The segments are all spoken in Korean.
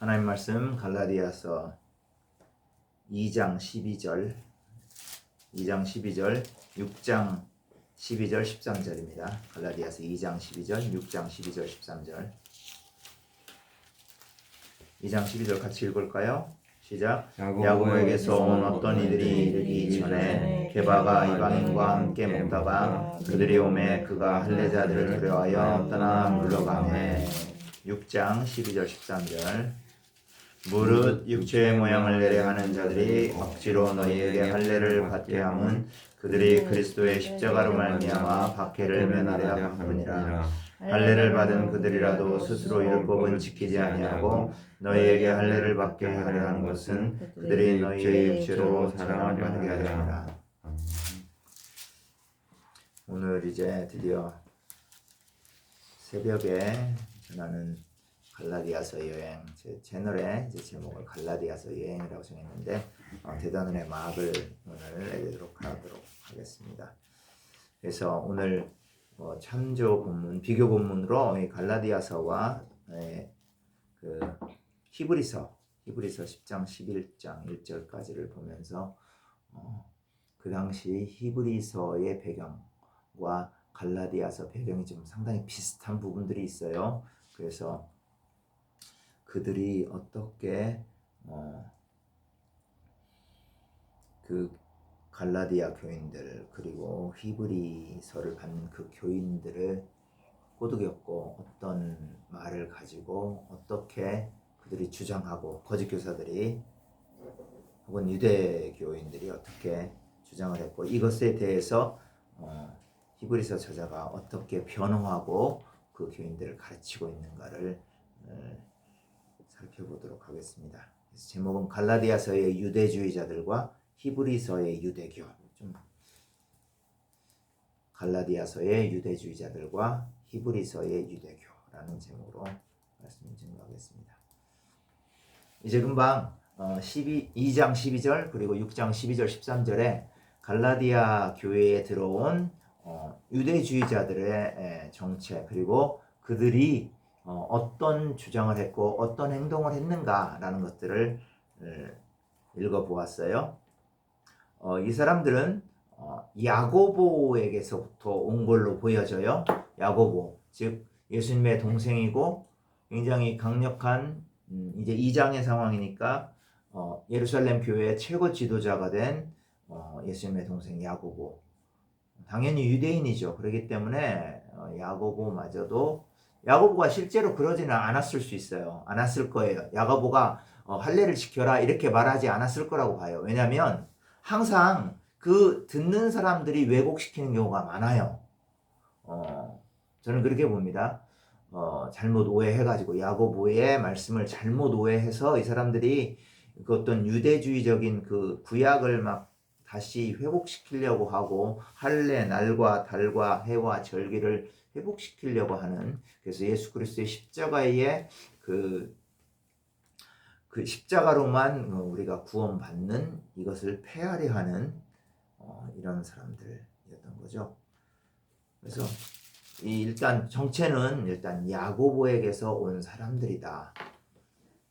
하나님 말씀 갈라디아서 2장 12절, 6장 12절, 13절입니다. 갈라디아서 2장 12절, 6장 12절, 13절. 2장 12절 같이 읽을까요? 시작. 야고보에게서 온 어떤 이들이 이르기 전에 게바가 이방인과 함께 먹다가 그들이 오매 그가 할례자들을 두려워하여 떠나 물러가매. 6장 12절 13절. 무릇 육체의 모양을 내려 하는 자들이 억지로 너희에게 할례를 받게 함은 그들이 그리스도의 십자가로 말미암아 박해를 면하려 함이니라. 할례를 받은 그들이라도 스스로 율법은 지키지 아니하고 너희에게 할례를 받게 하려 하는 것은 그들이 너희의 육체로 사랑을 받게 하리라. 오늘 이제 드디어 새벽에 전하는 갈라디아서 여행, 제 채널에 이제 제목을 갈라디아서 여행이라고 정했는데 대단원의 막을 오늘 내도록 하겠습니다. 그래서 오늘 참조 본문, 비교 본문으로 이 갈라디아서와 그 히브리서 10장 11장 1절까지를 보면서 그 당시 히브리서의 배경과 갈라디아서 배경이 좀 상당히 비슷한 부분들이 있어요. 그래서 그들이 어떻게 그 갈라디아 교인들 그리고 히브리서를 받는 그 교인들을 꼬드겼고 어떤 말을 가지고 어떻게 그들이 주장하고 거짓 교사들이 혹은 유대교인들이 어떻게 주장을 했고 이것에 대해서 히브리서 저자가 어떻게 변호하고 그 교인들을 가르치고 있는가를 살펴보도록 하겠습니다. 그래서 제목은 갈라디아서의 유대주의자들과 히브리서의 유대교. 갈라디아서의 유대주의자들과 히브리서의 유대교라는 제목으로 말씀을 증거하겠습니다. 이제 금방 2장 12절 그리고 6장 12절 13절에 갈라디아 교회에 들어온 유대주의자들의 정체 그리고 그들이 어떤 주장을 했고 어떤 행동을 했는가라는 것들을 읽어보았어요. 이 사람들은 야고보에게서부터 온 걸로 보여져요. 야고보, 즉 예수님의 동생이고 굉장히 강력한 이제 2장의 상황이니까 예루살렘 교회의 최고 지도자가 된 예수님의 동생 야고보. 당연히 유대인이죠. 그렇기 때문에 야고보가 실제로 그러지는 않았을 수 있어요. 않았을 거예요. 야고보가 할례를 지켜라 이렇게 말하지 않았을 거라고 봐요. 왜냐하면 항상 그 듣는 사람들이 왜곡시키는 경우가 많아요. 저는 그렇게 봅니다. 잘못 오해해가지고 야고보의 말씀을 잘못 오해해서 이 사람들이 그 어떤 유대주의적인 그 구약을 막 다시 회복시키려고 하고 할례 날과 달과 해와 절기를 회복시키려고 하는 그래서 예수 그리스도의 십자가의 그 십자가로만 우리가 구원받는 이것을 폐하려 하는 이런 사람들이었던 거죠. 그래서 일단 정체는 일단 야고보에게서 온 사람들이다.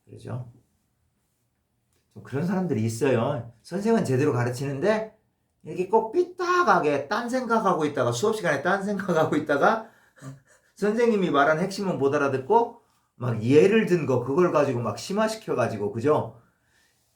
그렇죠? 그런 사람들이 있어요. 선생은 제대로 가르치는데 이렇게 꼭 삐딱하게 딴 생각하고 있다가 수업 시간에 딴 생각하고 있다가 선생님이 말한 핵심은 못 알아듣고 막 예를 든 거 그걸 가지고 막 심화시켜 가지고 그죠?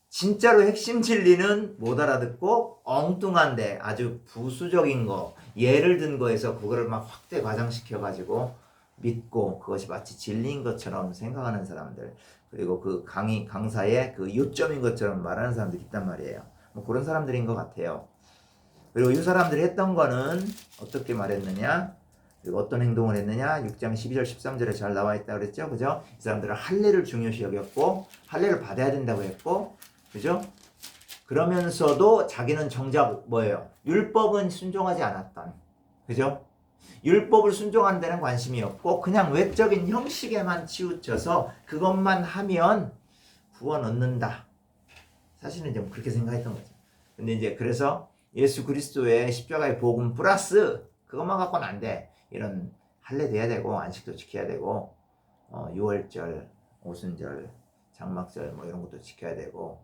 진짜로 핵심 진리는 못 알아듣고 엉뚱한데 아주 부수적인 거 예를 든 거에서 그거를 막 확대 과장시켜 가지고 믿고 그것이 마치 진리인 것처럼 생각하는 사람들 그리고 그 강사의 그 요점인 것처럼 말하는 사람들이 있단 말이에요. 뭐 그런 사람들인 것 같아요. 그리고 이 사람들이 했던 거는 어떻게 말했느냐 그리고 어떤 행동을 했느냐 6장 12절 13절에 잘 나와 있다고 그랬죠. 그죠? 이 사람들은 할례를 중요시 여겼고 할례를 받아야 된다고 했고 그죠? 그러면서도 자기는 정작 뭐예요? 율법은 순종하지 않았던 그죠? 율법을 순종하는 데는 관심이 없고 그냥 외적인 형식에만 치우쳐서 그것만 하면 구원 얻는다. 사실은 좀 그렇게 생각했던 거죠. 근데 이제 그래서 예수 그리스도의 십자가의 복음 플러스 그것만 갖고는 안 돼. 이런 할례 돼야 되고 안식도 지켜야 되고 유월절, 오순절 장막절 뭐 이런 것도 지켜야 되고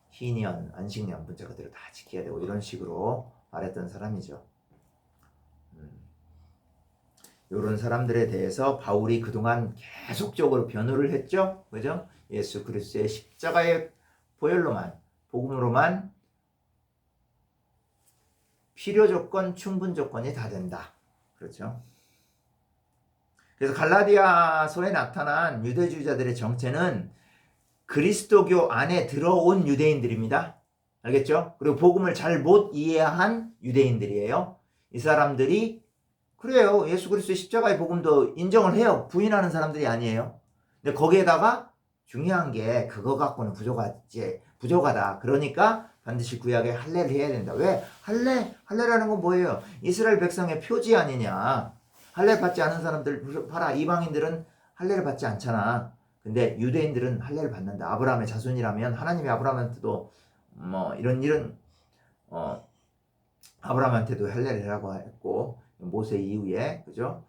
희년, 안식년 문자 그대로 다 지켜야 되고 이런 식으로 말했던 사람이죠. 이런 사람들에 대해서 바울이 그동안 계속적으로 변호를 했죠. 그죠? 예수 그리스도의 십자가의 보혈로만, 복음으로만 필요 조건, 충분 조건이 다 된다. 그렇죠? 그래서 갈라디아서에 나타난 유대주의자들의 정체는 그리스도교 안에 들어온 유대인들입니다. 알겠죠? 그리고 복음을 잘 못 이해한 유대인들이에요. 이 사람들이 그래요. 예수 그리스도의 십자가의 복음도 인정을 해요. 부인하는 사람들이 아니에요. 근데 거기에다가 중요한 게 그거 갖고는 부족하다. 그러니까 반드시 구약에 할례를 해야 된다. 왜? 할례라는 건 뭐예요? 이스라엘 백성의 표지 아니냐. 할례 받지 않은 사람들 봐라. 이방인들은 할례를 받지 않잖아. 근데 유대인들은 할례를 받는다. 아브라함의 자손이라면 하나님이 아브라함한테도 뭐 이런 아브라함한테도 할례를 하라고 했고 모세 이후에 그죠?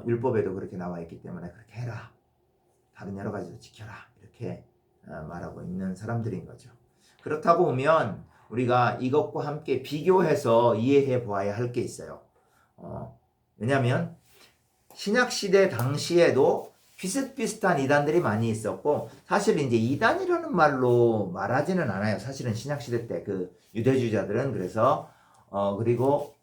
율법에도 그렇게 나와 있기 때문에 그렇게 해라. 다른 여러 가지도 지켜라. 이렇게 말하고 있는 사람들인 거죠. 그렇다고 보면 우리가 이것과 함께 비교해서 이해해 보아야 할 게 있어요. 왜냐하면 신약시대 당시에도 비슷비슷한 이단들이 많이 있었고 사실 이제 이단이라는 말로 말하지는 않아요. 사실은 신약시대 때 그 유대주의자들은 그래서 그리고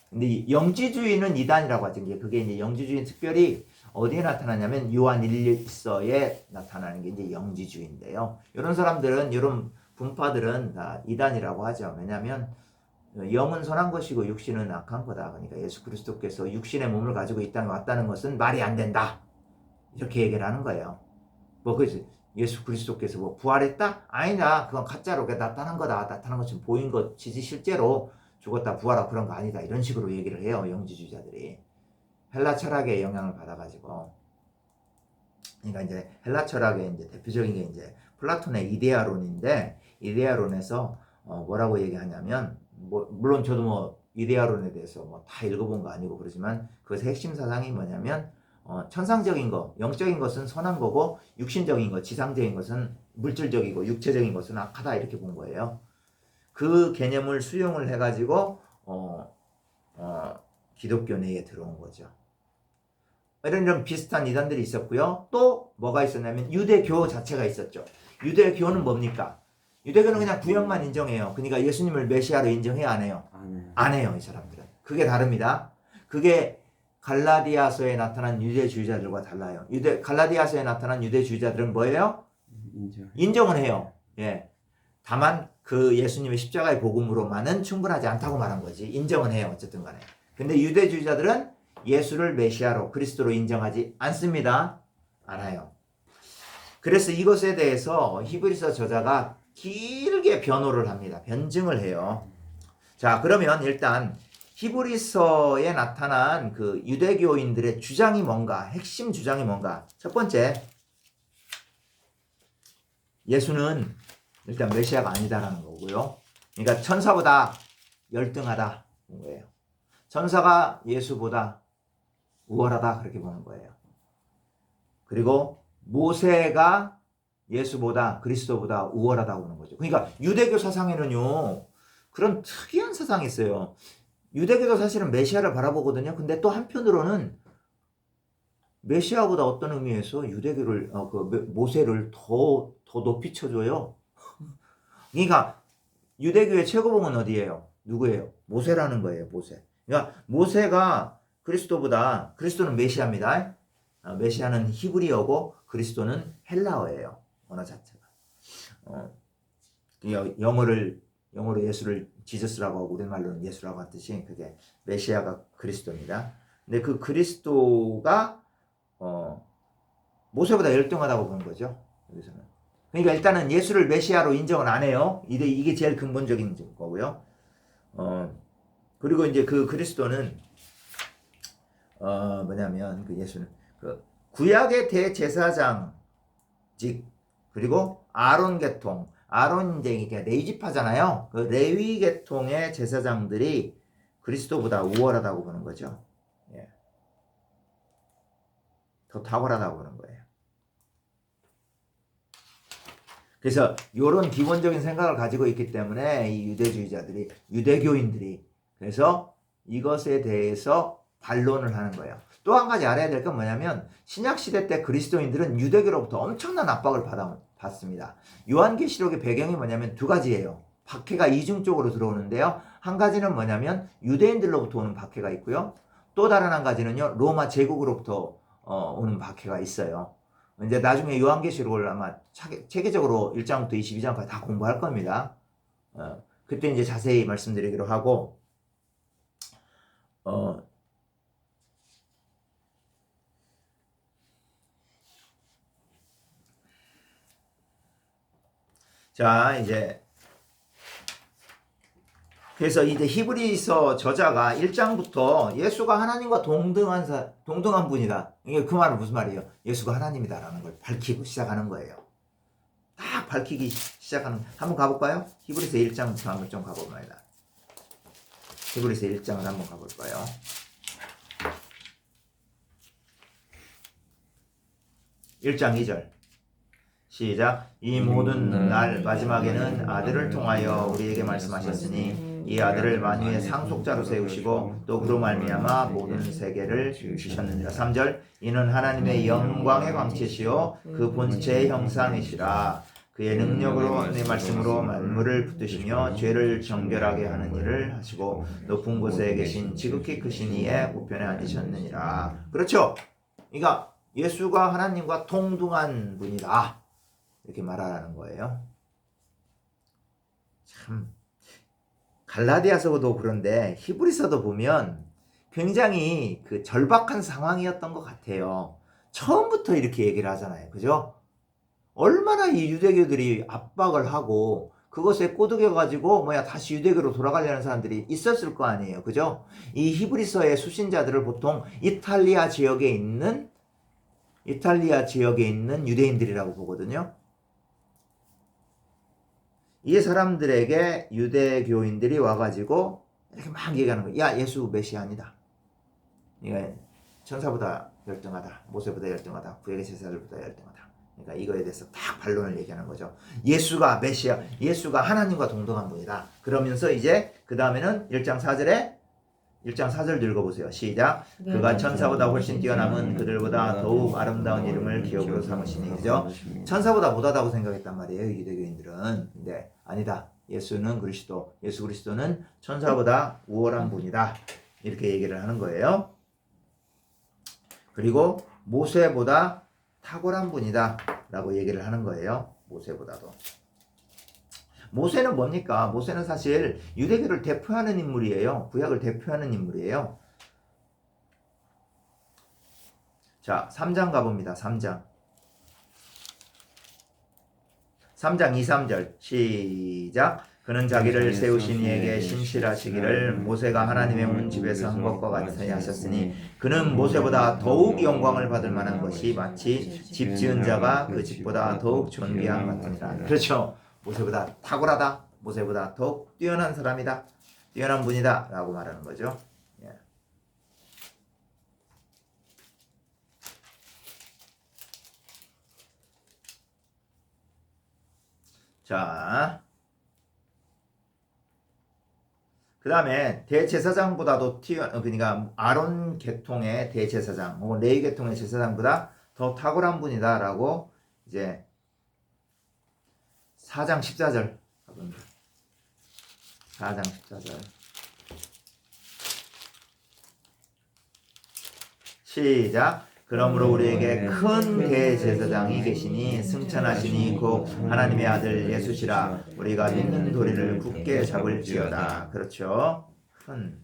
근데 영지주의는 이단이라고 하죠. 그게 이제 영지주의는 특별히 어디에 나타나냐면 요한 1서에 나타나는 게 이제 영지주의인데요. 이런 사람들은 이런 분파들은 다 이단이라고 하죠. 왜냐하면 영은 선한 것이고 육신은 악한 거다. 그러니까 예수 그리스도께서 육신의 몸을 가지고 이 땅에 왔다는 것은 말이 안 된다. 이렇게 얘기를 하는 거예요. 뭐 그지? 예수 그리스도께서 뭐 부활했다? 아니다. 그건 가짜로 나타난 거다. 나타난 것처럼 보인 것이지 실제로 죽었다 부활하고 그런 거 아니다. 이런 식으로 얘기를 해요. 영지주의자들이. 헬라 철학의 영향을 받아가지고. 그러니까 이제 헬라 철학의 이제 대표적인 게 이제 플라톤의 이데아론인데 이데아론에서 뭐라고 얘기하냐면 물론 저도 뭐 이데아론에 대해서 뭐 다 읽어본 거 아니고 그러지만 그것의 핵심 사상이 뭐냐면 천상적인 거, 영적인 것은 선한 거고 육신적인 거, 지상적인 것은 물질적이고 육체적인 것은 악하다 이렇게 본 거예요. 그 개념을 수용을 해가지고 기독교 내에 들어온 거죠. 이런 비슷한 이단들이 있었고요. 또 뭐가 있었냐면 유대교 자체가 있었죠. 유대교는 뭡니까? 유대교는 그냥 구약만 인정해요. 그러니까 예수님을 메시아로 인정해야 안 해요? 안 해요, 이 사람들은. 그게 다릅니다. 그게 갈라디아서에 나타난 유대주의자들과 달라요. 갈라디아서에 나타난 유대주의자들은 뭐예요? 인정은 해요. 예. 다만 그 예수님의 십자가의 복음으로만은 충분하지 않다고 말한 거지. 인정은 해요. 어쨌든 간에. 근데 유대주의자들은 예수를 메시아로 그리스도로 인정하지 않습니다. 알아요. 그래서 이것에 대해서 히브리서 저자가 길게 변호를 합니다. 변증을 해요. 자, 그러면 일단 히브리서에 나타난 그 유대교인들의 주장이 뭔가, 핵심 주장이 뭔가. 첫 번째, 예수는 일단 메시아가 아니다라는 거고요. 그러니까 천사보다 열등하다 거예요. 천사가 예수보다 우월하다 그렇게 보는 거예요. 그리고 모세가 예수보다 그리스도보다 우월하다고 보는 거죠. 그러니까 유대교 사상에는요 그런 특이한 사상이 있어요. 유대교도 사실은 메시아를 바라보거든요. 근데 또 한편으로는 메시아보다 어떤 의미에서 유대교를 모세를 더 높이 쳐줘요. 그러니까 유대교의 최고봉은 어디예요? 누구예요? 모세라는 거예요. 모세. 그러니까 모세가 그리스도는 메시아입니다. 메시아는 히브리어고 그리스도는 헬라어예요. 언어 자체가. 영어로 예수를 지저스라고 하고 우리말로는 예수라고 하듯이 그게 메시아가 그리스도입니다. 근데 그 그리스도가 모세보다 열등하다고 보는 거죠. 여기서는. 그러니까 일단은 예수를 메시아로 인정은 안 해요. 이게 제일 근본적인 거고요. 그리고 이제 그 그리스도는 뭐냐면 그 예수는 그 구약의 대제사장 즉 그리고 아론 계통 아론 이제 레위지파잖아요. 그 레위 계통의 제사장들이 그리스도보다 우월하다고 보는 거죠. 예. 더 탁월하다고 보는 거예요. 그래서 이런 기본적인 생각을 가지고 있기 때문에 이 유대주의자들이, 유대교인들이 그래서 이것에 대해서 반론을 하는 거예요. 또 한 가지 알아야 될 건 뭐냐면 신약시대 때 그리스도인들은 유대교로부터 엄청난 압박을 받습니다. 요한계시록의 배경이 뭐냐면 두 가지예요. 박해가 이중적으로 들어오는데요. 한 가지는 뭐냐면 유대인들로부터 오는 박해가 있고요. 또 다른 한 가지는요. 로마 제국으로부터 오는 박해가 있어요. 이제 나중에 요한계시록을 아마 체계적으로 1장부터 22장까지 다 공부할 겁니다. 그때 이제 자세히 말씀드리기로 하고, 자, 그래서 이제 히브리서 저자가 1장부터 예수가 하나님과 동등한 분이다. 이게 그 말은 무슨 말이에요? 예수가 하나님이다라는 걸 밝히고 시작하는 거예요. 딱 밝히기 시작하는, 한번 가볼까요? 히브리서 1장부터 한번 좀 가봅니다. 히브리서 1장을 한번 가볼까요? 1장 2절. 시작. 이 모든 날 마지막에는 아들을 통하여 우리에게 말씀하셨으니 이 아들을 만유의 상속자로 세우시고 또 그로 말미암아 모든 세계를 주셨느니라. 3절. 이는 하나님의 영광의 광채시요 그 본체의 형상이시라. 그의 능력으로 내 말씀으로 만물을 붙드시며 죄를 정결하게 하는 일을 하시고 높은 곳에 계신 지극히 크신 이의 우편에 앉으셨느니라. 그렇죠. 그러니까 예수가 하나님과 동등한 분이다. 이렇게 말하라는 거예요. 참 갈라디아서도 그런데 히브리서도 보면 굉장히 그 절박한 상황이었던 것 같아요. 처음부터 이렇게 얘기를 하잖아요. 그죠? 얼마나 이 유대교들이 압박을 하고 그것에 꼬드겨가지고 다시 유대교로 돌아가려는 사람들이 있었을 거 아니에요. 그죠? 이 히브리서의 수신자들을 보통 이탈리아 지역에 있는 유대인들이라고 보거든요. 이 사람들에게 유대교인들이 와가지고 이렇게 막 얘기하는 거예요. 야, 예수 메시아 아니다. 이거 천사보다 열등하다. 모세보다 열등하다. 구약의 제사들보다 열등하다. 그러니까 이거에 대해서 딱 반론을 얘기하는 거죠. 예수가 메시아, 예수가 하나님과 동등한 분이다. 그러면서 이제 그 다음에는 1장 4절도 읽어보세요. 시작. 그가 천사보다 훨씬 뛰어남은 그들보다 더욱 아름다운 이름을 기업으로 삼으시니. 그죠? 천사보다 못하다고 생각했단 말이에요. 유대교인들은. 근데 아니다. 예수 그리스도는 천사보다 우월한 분이다. 이렇게 얘기를 하는 거예요. 그리고 모세보다 탁월한 분이다. 라고 얘기를 하는 거예요. 모세보다도. 모세는 뭡니까? 모세는 사실 유대교를 대표하는 인물이에요. 구약을 대표하는 인물이에요. 자, 3장 가봅니다. 3장 2, 3절 시작. 그는 자기를 세우신 이에게 신실하시기를 모세가 하나님의 온 집에서 한 것과 같이 하셨으니 그는 모세보다 더욱 영광을 받을 만한 것이 마치 집 지은 자가 그 집보다 더욱 존귀한 것 같으니라. 그렇죠. 모세보다 탁월하다. 모세보다 더욱 뛰어난 사람이다. 뛰어난 분이다. 라고 말하는 거죠. 예. 자, 그 다음에 대제사장보다도 그러니까 아론 계통의 대제사장 혹은 레위 계통의 제사장보다 더 탁월한 분이다라고 이제 4장 14절 가봅니다. 4장 14절 시작. 그러므로 우리에게 큰 대제사장이 계시니 승천하시니 곧 하나님의 아들 예수시라. 우리가 믿는 도리를 굳게 잡을지어다. 그렇죠. 큰.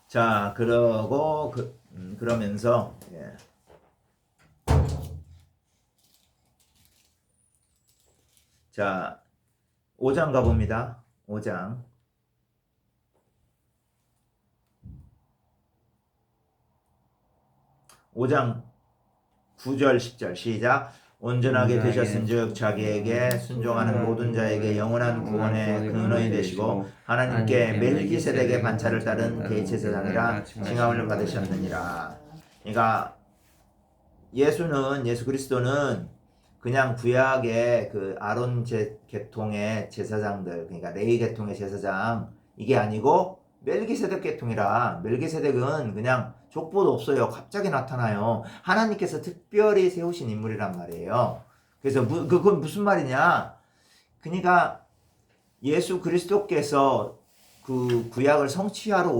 자, 그러면서 예. 자, 5장 가봅니다. 5장 9절 10절 시작. 온전하게 되셨은즉 자기에게 순종하는 모든 자에게 영원한 구원의 근원이 되시고 하나님께 멜기세덱의 반차를 따른 대제사장이라 칭함을 받으셨느니라. 그러니까 예수 그리스도는 그냥 구약의 그 아론 계통의 제사장들, 그러니까 레위 계통의 제사장 이게 아니고 멜기세덱 계통이라, 멜기세덱은 그냥 족보도 없어요. 갑자기 나타나요. 하나님께서 특별히 세우신 인물이란 말이에요. 그래서 그건 무슨 말이냐? 그러니까 예수 그리스도께서 그 구약을 성취하러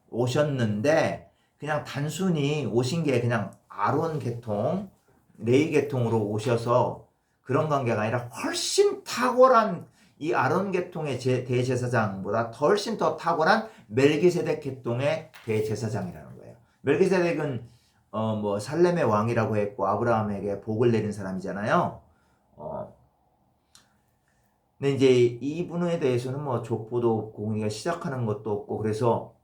오셨는데 그냥 단순히 오신 게 그냥 아론 계통, 레위 계통으로 오셔서 그런 관계가 아니라 훨씬 탁월한 이 아론 계통의 대제사장보다 훨씬 더 탁월한 멜기세덱 계통의 대제사장이라는 거예요. 멜기세덱은 뭐 살렘의 왕이라고 했고 아브라함에게 복을 내린 사람이잖아요. 근데 이제 이분에 대해서는 뭐 족보도 없고 우리가 시작하는 것도 없고 그래서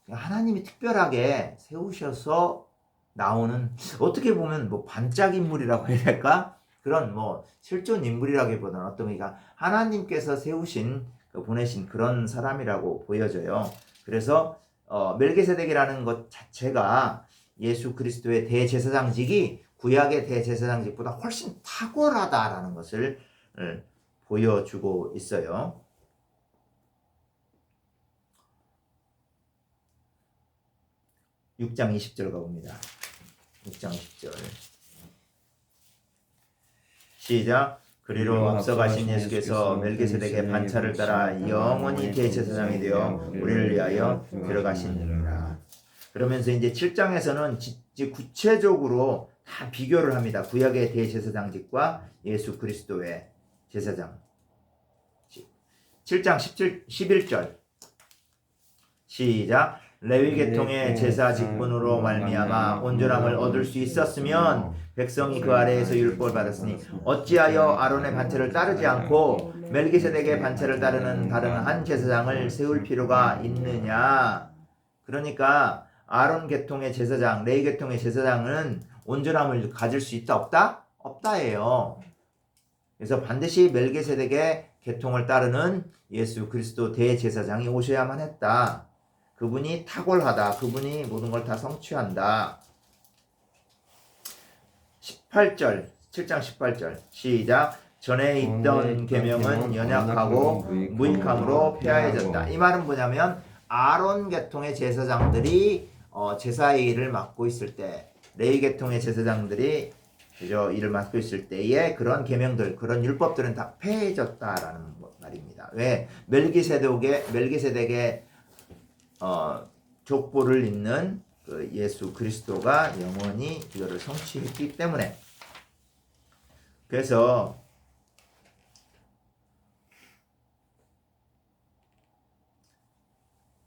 하나님이 특별하게 세우셔서 나오는, 어떻게 보면 뭐 반짝 인물이라고 해야 될까? 그런 뭐 실존 인물이라기보다는 어떤, 그러니까 하나님께서 세우신 보내신 그런 사람이라고 보여져요. 그래서 멜기세덱이라는 것 자체가 예수 그리스도의 대제사장직이 구약의 대제사장직보다 훨씬 탁월하다라는 것을 보여주고 있어요. 6장 20절 가봅니다. 6장 10절 시작. 그리로 앞서 가신 예수께서 멜기세덱의 반차를 따라 영원히 대제사장이 되어 우리를 위하여 들어가시니라. 그러면서 이제 7장에서는 구체적으로 다 비교를 합니다. 구약의 대제사장직과 예수 그리스도의 제사장. 7장 11절 시작. 레위 계통의 제사 직분으로 말미암아 온전함을 얻을 수 있었으면 백성이 그 아래에서 율법을 받았으니 어찌하여 아론의 반차를 따르지 않고 멜기세덱의 반차를 따르는 다른 한 제사장을 세울 필요가 있느냐. 그러니까 아론 계통의 제사장, 레위 계통의 제사장은 온전함을 가질 수 있다 없다? 없다예요. 그래서 반드시 멜기세덱의 계통을 따르는 예수 그리스도 대제사장이 오셔야만 했다. 그분이 탁월하다. 그분이 모든 걸 다 성취한다. 18절, 7장 18절 시작. 전에 있던 계명은 연약하고 무익함으로 폐하해졌다. 이 말은 뭐냐면 아론 계통의 제사장들이 제사의 일을 맡고 있을 때, 레위 계통의 제사장들이 그죠, 일을 맡고 있을 때에 그런 계명들, 그런 율법들은 다 폐해졌다라는 말입니다. 왜? 멜기세덱의 족보를 잇는 그 예수 그리스도가 영원히 이거를 성취했기 때문에. 그래서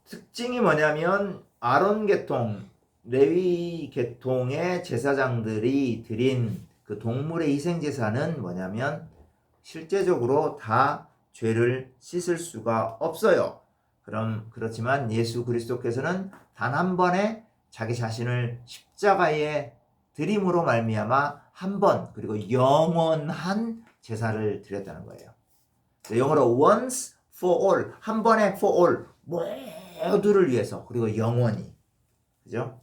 특징이 뭐냐면 아론 계통, 레위 계통의 제사장들이 드린 그 동물의 희생 제사는 뭐냐면 실제적으로 다 죄를 씻을 수가 없어요. 그렇지만 예수 그리스도께서는 단 한 번에 자기 자신을 십자가에 드림으로 말미암아 한 번, 그리고 영원한 제사를 드렸다는 거예요. 영어로 once for all, 한 번에 for all, 모두를 위해서, 그리고 영원히, 그죠?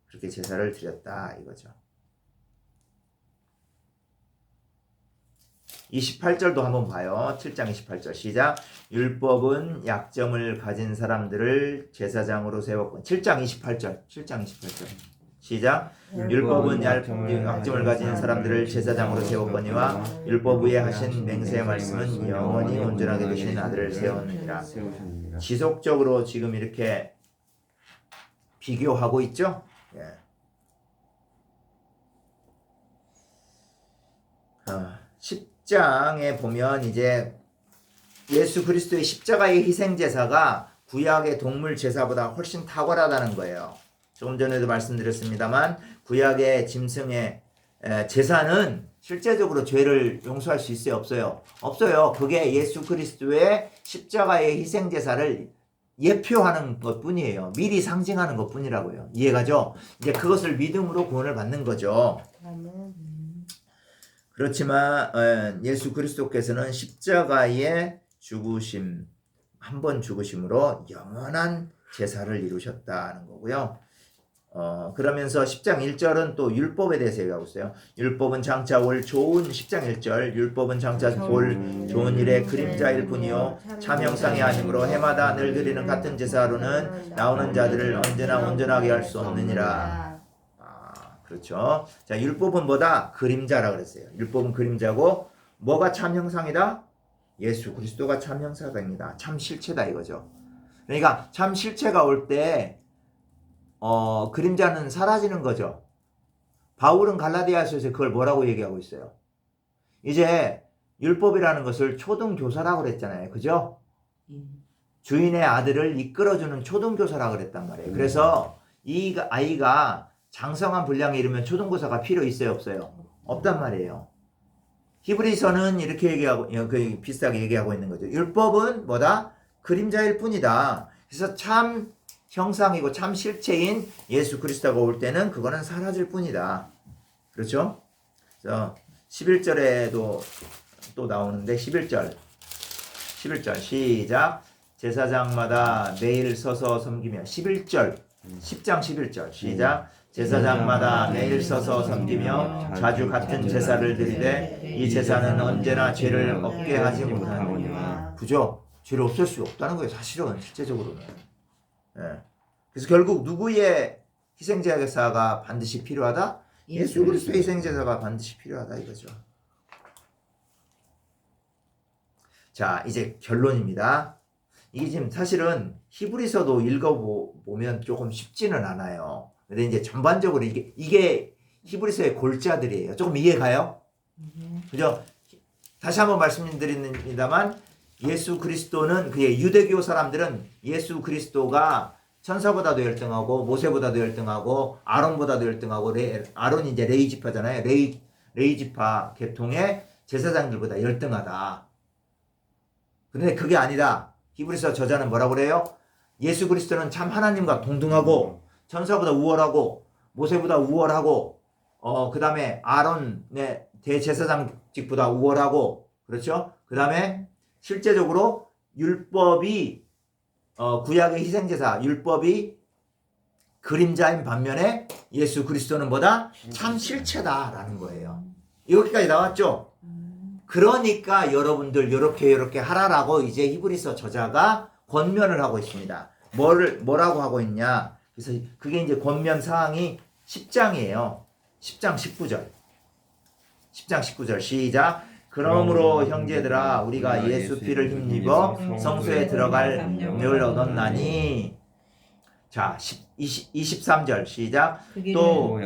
그렇게 제사를 드렸다 이거죠. 28절도 한번 봐요. 7장 28절 시작. 율법은 약점을 가진 사람들을 제사장으로 세웠고. 7장 28절 시작. 율법은 약점을 가진 사람들을 제사장으로 세웠거니와 율법 위에 하신 맹세의 말씀은 영원히 온전하게 되신 아들을 세웠느니라. 지속적으로 지금 이렇게 비교하고 있죠. 예. 10장에 보면 이제 예수 그리스도의 십자가의 희생 제사가 구약의 동물 제사보다 훨씬 탁월하다는 거예요. 조금 전에도 말씀드렸습니다만 구약의 짐승의 제사는 실제적으로 죄를 용서할 수 있어요, 없어요? 없어요. 그게 예수 그리스도의 십자가의 희생 제사를 예표하는 것뿐이에요. 미리 상징하는 것뿐이라고요. 이해가죠? 이제 그것을 믿음으로 구원을 받는 거죠. 그렇지만 예수 그리스도께서는 십자가의 죽으심, 한 번 죽으심으로 영원한 제사를 이루셨다는 거고요. 그러면서 10장 1절은 또 율법에 대해서 얘기하고 있어요. 율법은 장차 올 좋은 10장 1절 율법은 장차 올 좋은 일의 그림자일 뿐이요 참 형상이 아니므로 해마다 늘 드리는 같은 제사로는 나오는 자들을 언제나 온전하게 할 수 없느니라. 그렇죠. 자, 율법은 뭐다? 그림자라 그랬어요. 율법은 그림자고 뭐가 참 형상이다? 예수 그리스도가 참 형상입니다. 참 실체다 이거죠. 그러니까 참 실체가 올 때 그림자는 사라지는 거죠. 바울은 갈라디아서에서 그걸 뭐라고 얘기하고 있어요? 이제 율법이라는 것을 초등교사라고 그랬잖아요. 그죠? 주인의 아들을 이끌어주는 초등교사라고 그랬단 말이에요. 그래서 이 아이가 장성한 분량에 이르면 초등교사가 필요 있어요? 없어요? 없단 말이에요. 히브리서는 이렇게 얘기하고 비슷하게 얘기하고 있는 거죠. 율법은 뭐다? 그림자일 뿐이다. 그래서 참 형상이고 참 실체인 예수 그리스도가 올 때는 그거는 사라질 뿐이다. 그렇죠? 그래서 11절에도 또 나오는데 11절 시작. 제사장마다 매일 서서 섬기며 11절 10장 11절 시작. 제사장마다 매일 서서 섬기며 자주 같은 제사를 드리되 이 제사는 언제나 죄를 없게 하지 못하느니라. 그죠? 죄를 없앨 수 없다는 거예요. 사실은 실제적으로는. 예. 그래서 결국 누구의 희생제사가 반드시 필요하다? 예수 그리스도의 희생제사가 반드시 필요하다 이거죠. 자, 이제 결론입니다. 이게 지금 사실은 히브리서도 읽어보면 조금 쉽지는 않아요. 근데 이제 전반적으로 이게 히브리서의 골자들이에요. 조금 이해가요? 그죠? 다시 한번 말씀드립니다만 예수 그리스도는 그의 유대교 사람들은 예수 그리스도가 천사보다도 열등하고 모세보다도 열등하고 아론보다도 열등하고 아론이 이제 레이지파잖아요. 레이지파 계통의 제사장들보다 열등하다. 그런데 그게 아니다. 히브리서 저자는 뭐라고 그래요? 예수 그리스도는 참 하나님과 동등하고 천사보다 우월하고 모세보다 우월하고 그 다음에 아론의 대제사장직보다 우월하고 그렇죠? 그 다음에 실제적으로 율법이 구약의 희생제사 율법이 그림자인 반면에 예수 그리스도는 뭐다? 참 실체다라는 거예요. 여기까지 나왔죠? 그러니까 여러분들 이렇게 하라라고 이제 히브리서 저자가 권면을 하고 있습니다. 뭐라고 하고 있냐? 그래서 그게 이제 권면 사항이 10장이에요. 10장 19절. 10장 19절 시작. 그러므로 형제들아 우리가 예수 피를 힘입어 성소에 들어갈 명령을 얻었나니. 자 23절 시작. 또